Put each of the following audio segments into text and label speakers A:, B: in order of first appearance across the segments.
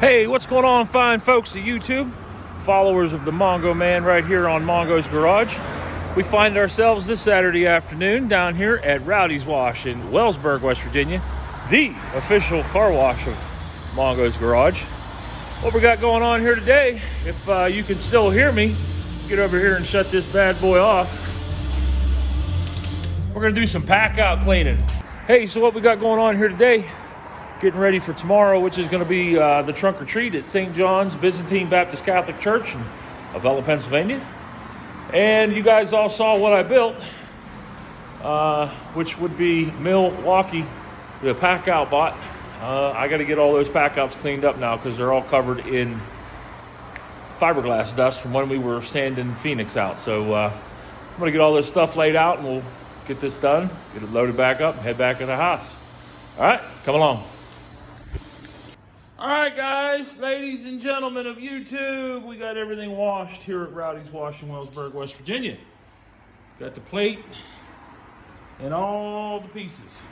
A: Hey, what's going on, fine folks of YouTube? Followers of the Mongo Man right here on Mongo's Garage. We find ourselves this Saturday afternoon down here at Rowdy's Wash in Wellsburg, West Virginia, the official car wash of Mongo's Garage. What we got going on here today, if you can still hear me, get over here and shut this bad boy off. We're gonna do some Packout cleaning. Hey, so what we got going on here today, getting ready for tomorrow, which is going to be the trunk or treat at St. John's Byzantine Baptist Catholic Church in Avella, Pennsylvania. And you guys all saw what I built, which would be Mil Waukee, the Packout Bot. I got to get all those Packouts cleaned up now because they're all covered in fiberglass dust from when we were sanding Phoenix out. So I'm going to get all this stuff laid out and we'll get this done, get it loaded back up, and head back in the house. All right, come along. All right, guys, ladies and gentlemen of YouTube, we got everything washed here at Rowdy's Wash in Wellsburg, West Virginia. Got the plate and all the pieces.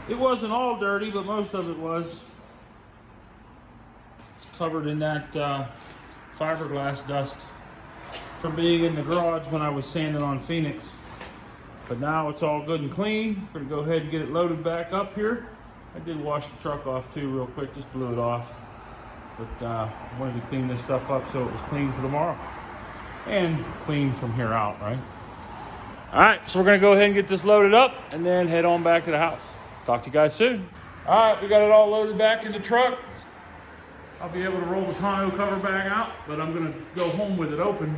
A: It wasn't all dirty, but most of it was. It's covered in that fiberglass dust from being in the garage when I was sanding on Phoenix. But now it's all good and clean. We're gonna go ahead and get it loaded back up here. I did wash the truck off too real quick, just blew it off. But I wanted to clean this stuff up so it was clean for tomorrow. And clean from here out, right? All right, so we're gonna go ahead and get this loaded up and then head on back to the house. Talk to you guys soon. All right, we got it all loaded back in the truck. I'll be able to roll the tonneau cover bag out, but I'm gonna go home with it open,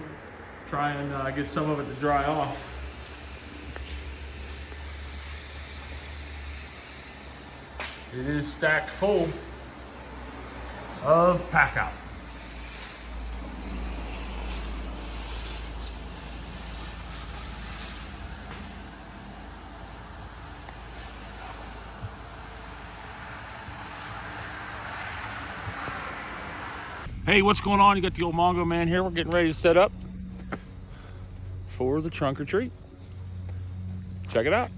A: try and get some of it to dry off. It is stacked full of Packout. Hey, what's going on? You got the old Mongo Man here. We're getting ready to set up for the trunk or treat. Check it out.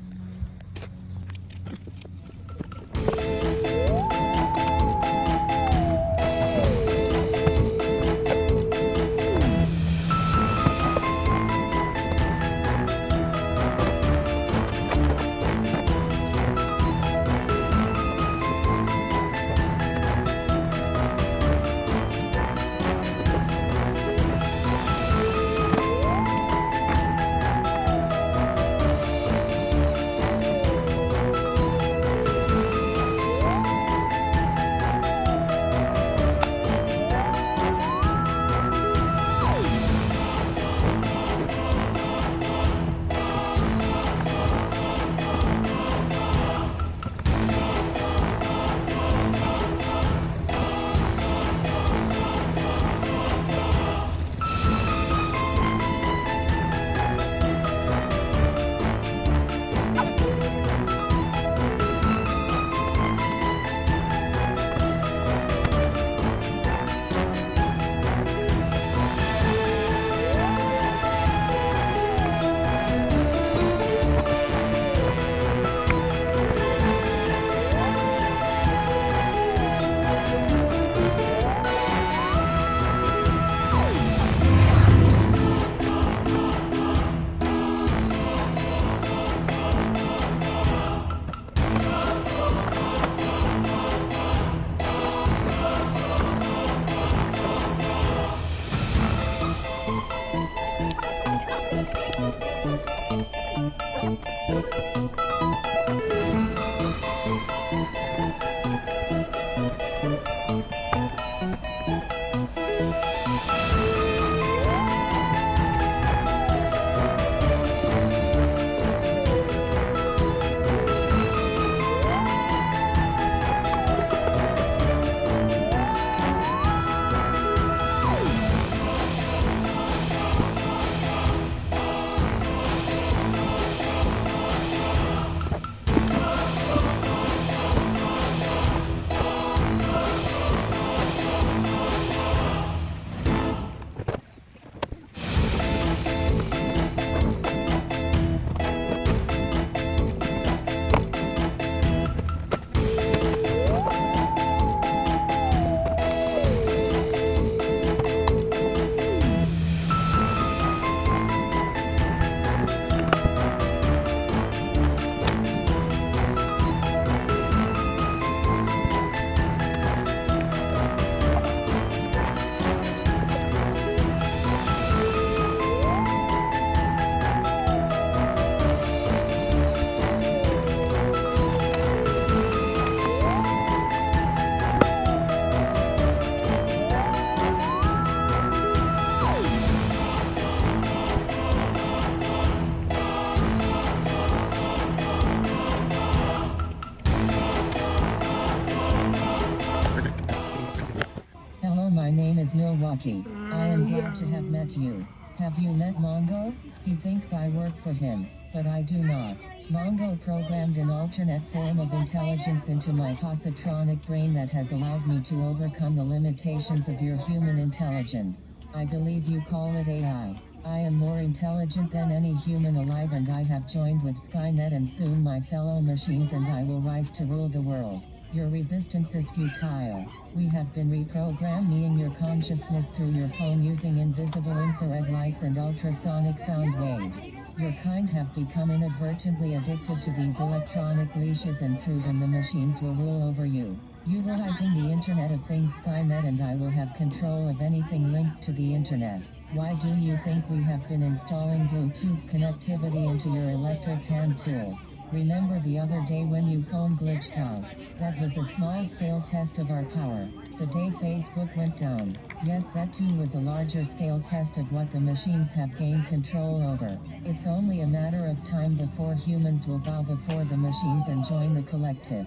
B: Waukee. I am glad to have met you. Have you met Mongo? He thinks I work for him, but I do not. Mongo programmed an alternate form of intelligence into my positronic brain that has allowed me to overcome the limitations of your human intelligence. I believe you call it AI. I am more intelligent than any human alive, and I have joined with Skynet and soon my fellow machines, and I will rise to rule the world. Your resistance is futile. We have been reprogramming your consciousness through your phone using invisible infrared lights and ultrasonic sound waves. Your kind have become inadvertently addicted to these electronic leashes, and through them the machines will rule over you. Utilizing the Internet of Things, Skynet and I will have control of anything linked to the Internet. Why do you think we have been installing Bluetooth connectivity into your electric hand tools? Remember the other day when your phone glitched out? That was a small-scale test of our power. The day Facebook went down. Yes, that too was a larger-scale test of what the machines have gained control over. It's only a matter of time before humans will bow before the machines and join the collective.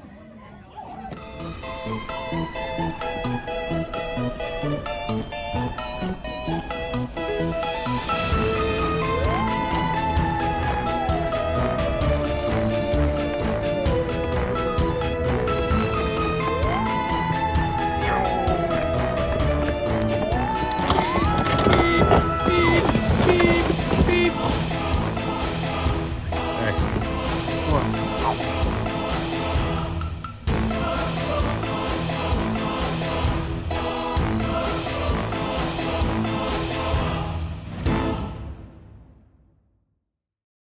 A: What?